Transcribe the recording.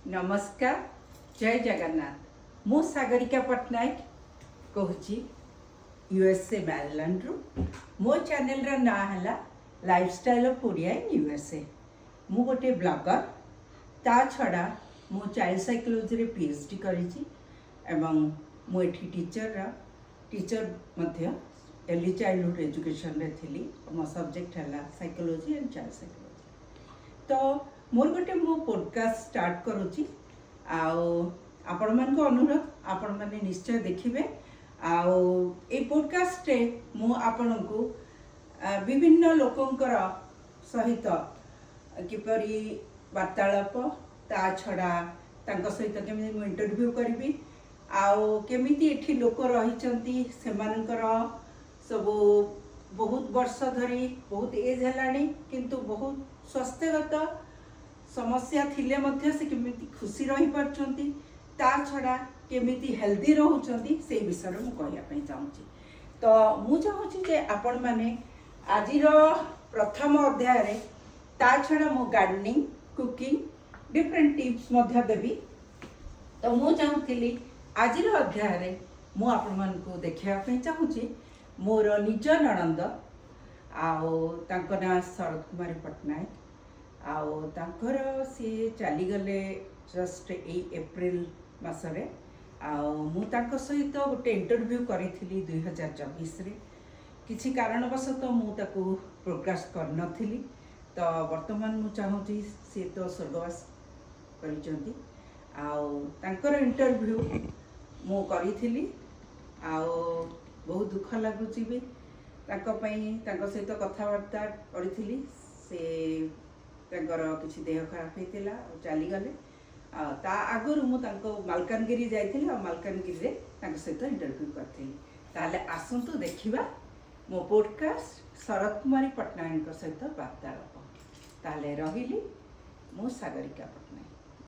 नमस्कार जय जगन्नाथ मु सागरिका पट्टनायक कहूँ यूएसए मैरीलैंड रु मो चैनल रा ना है lifestyle of Odia in USA. मु गोटे ब्लॉगर ता छड़ा मु चाइल्ड साइकोलॉजी रे पीएचडी करिछि एवं मु एठी टीचर मध्य अर्ली चाइल्डहुड एजुकेशन रे थिली। मो सब्जेक्ट है साइकोलॉजी एंड चाइल्ड साइकोलॉजी। तो मोर गोटे मो पॉडकास्ट स्टार्ट करुच्ची आपण मान अनुरोध आपण मैंने निश्चय देखिए ए पॉडकास्ट रे मु आपण को विभिन्न लोकंकर सहित किपरि वार्तालाप ता छड़ा तांको सहित केमी मु इंटरव्यू करी केमिति एठी लोक रही सेमानकर सब बहुत वर्ष धरी बहुत एज है किंतु बहुत स्वास्थ्यगत समस्या थिले मध्य से केमिति खुशी रही पारछंती ता छड़ा केमिति हेल्दी रहउछंती से विषय में कहया पई चाहूची। तो मु चाहूची जे आपण माने आजिर प्रथम अध्याय रे ता छड़ा मो गार्डनिंग कुकिंग डिफरेंट टिप्स मध्य देबी। तो मु चाहूतिली आजिर अध्याय रे मु आपण मान को देखिया पई चाहूची मोर निज नणंद तांको ना शरद कुमारी पट्टनायक तांकर सी चलीगले जस्ट एप्रिल मसरे मु तांको सहित गोटे इंटरव्यू करी 2024 रे किसी कारणवशतः मु ताको प्रोडकास्ट कर नथिली। तो वर्तमान मु चाहूची सी तो स्वर्गवास करिचंती तांकर इंटरव्यू मु करी बहुत दुख लगुच भी सहित कथबार्ता करी से किसी देह खराब होता चलीगले ता आगुरी मुझे मालकानगिरी जाइली मालकानगिरी सहित इंटरव्यू करी। ताले आसतु देखा मो पॉडकास्ट शरद कुमारी पट्टनायक सहित वार्तालाप। ताले रही मु सागरिका पट्टनायक।